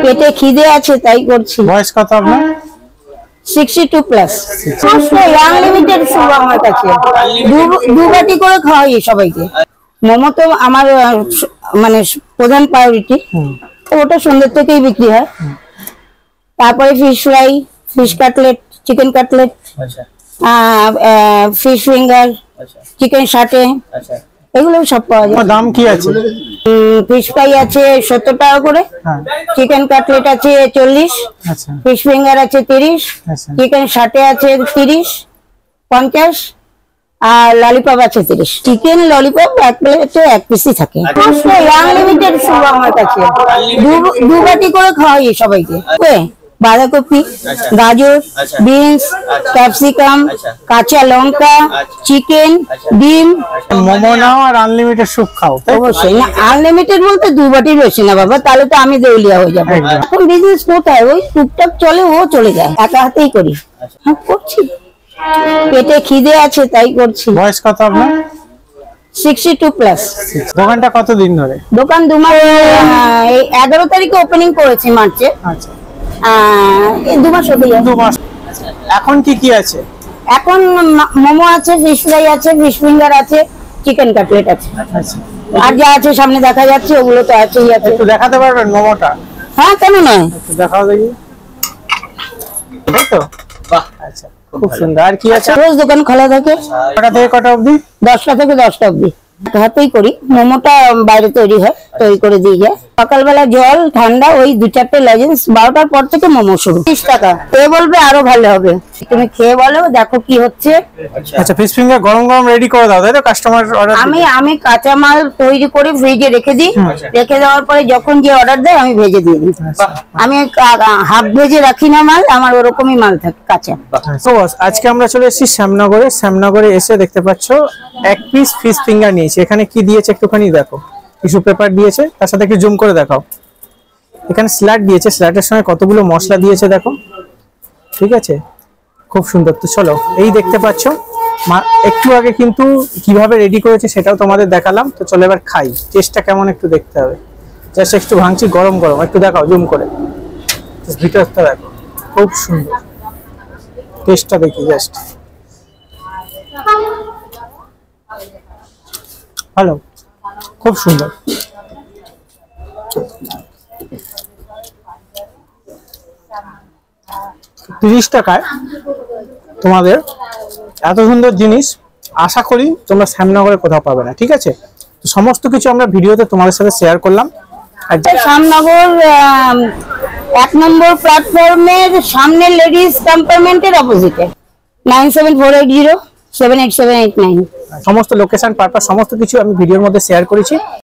পেটে খিদে আছে তাই করছি। বয়স কত আপনার? 62 প্লাস। আনলিমিটেড শুভ আমার কাছে, দু বাটি করে খাওয়াই সবাইকে। মোমো তো আমার মানে প্রধান প্রায়োরিটি, ওটা সন্ধ্যে থেকেই বিক্রি হয়। তারপরে fish fry, fish cutlet, chicken cutlet, fish finger, chicken সাটে, এগুলো সব পাওয়া যায়। দাম কি আছে? ফিশ ফ্রাই আছে 70 টাকা করে, চিকেন কাটলেট আছে 40, ফিশ ফিঙ্গার আছে 30, চিকেন সাটে আছে 30, 50, আর ললিপপ আছে 30। চিকেন ললিপপ এক প্লেটে এক পিসই থাকে। আনলিমিটেড শুভ আমার কাছে, দু বাটি করে খাওয়াই সবাইকে। বাঁধাকপি, গাজর, বিনস, ক্যাপসিকাম, কাঁচা লঙ্কা, চিকেন, ডিম। মোমো নাও আর আনলিমিটেড স্যুপ খাও? অবশ্যই না, আনলিমিটেড বলতে দু বাটি বেশি না বাবা, তাহলে তো আমি দেউলিয়া হয়ে যাবো। এখন বিজনেস কোথায়, ওই টুকটাক চলে, ও চলে যায়, একা হাতেই করি। হ্যাঁ করছি, পেটে খিদে আছে তাই করছি। বয়স কত আপনার? 62 প্লাস। দোকানটা কতদিন ধরে? দোকান 2 মাস, এই 11 তারিখে ওপেনিং করেছি মার্চে। আচ্ছা, 2 মাস হতে যায়। 2 মাস। এখন কি কি আছে? এখন মোমো আছে, ফিশ ফ্রাই আছে, ফিশ ফিঙ্গার আছে, চিকেন কাটলেট আছে। আচ্ছা, আর যা আছে সামনে দেখা যাচ্ছে ওগুলো তো আছেই আছে। একটু দেখাতে পারবেন মোমোটা? হ্যাঁ, কেন নয়, একটু দেখাও দেখি। এই তো, বাহ, আচ্ছা, খুব সুন্দর। আর কি আছে? রোজ দোকান খোলা থাকে। কটা থেকে কটা অবধি? 10টা থেকে 10টা অবধি। হাতেই করি, মোমোটা বাইরে তৈরি হয়, তৈরি করে দিয়ে যায়। সকালবেলা জল ঠান্ডা, ওই 2-4টে লজেন্স, 12টার পর থেকে মোমো শুরু। 30 টাকা। খেয়ে বলবে আরো ভালো হবে, তুমি খেয়ে বলো, দেখো কি হচ্ছে। আচ্ছা, ফিশ ফিঙ্গার গরম গরম রেডি করে দাও, তাই তো? Customer order? আমি কাঁচা মাল তৈরি করে ফ্রিজে রেখে দিই, রেখে দেওয়ার পরে যখন যে অর্ডার দেয় আমি ভেজে দিয়ে দিই। আমি হাফ ভেজে রাখি না মাল, আমার ওরকমই মাল থাকে কাঁচা। তো আজকে আমরা চলে এসেছি শ্যামনগরে। শ্যামনগরে এসে দেখতে পাচ্ছ 1 পিস ফিশ ফিঙ্গার নিয়েছি। এখানে কি দিয়েছে একটুখানি দেখো, টিস্যু পেপার দিয়েছে, তার সাথে একটু জুম করে দেখাও। এখানে স্যালাড দিয়েছে, স্যালাডের সঙ্গে কতগুলো মশলা দিয়েছে দেখো, ঠিক আছে, খুব সুন্দর। তো চলো, এই দেখতে পাচ্ছ একটু আগে কিন্তু কিভাবে রেডি করেছে সেটাও তোমাদের দেখালাম। তো চলো এবার খাই, টেস্টটা কেমন একটু দেখতে হবে। জাস্ট একটু ভাঙছি, গরম গরম, একটু দেখাও জুম করে, ভিতরটা দেখো, খুব সুন্দর। টেস্টটা দেখি জাস্ট, ভালো, খুব সুন্দর। $30 টাকায় তোমাদের এত সুন্দর জিনিস আশা করি তোমরা শ্যামনগরে কোথাও পাবে না, ঠিক আছে? তো সমস্ত কিছু আমরা ভিডিওতে তোমাদের সাথে শেয়ার করলাম। আর শ্যামনগর 1 নম্বর প্ল্যাটফর্মের সামনে লেডিস কম্পার্টমেন্টের অপোজিটে 9748078789 সমস্ত লোকেশন পারপাস সমস্ত কিছু আমি ভিডিওর মধ্যে শেয়ার করেছি।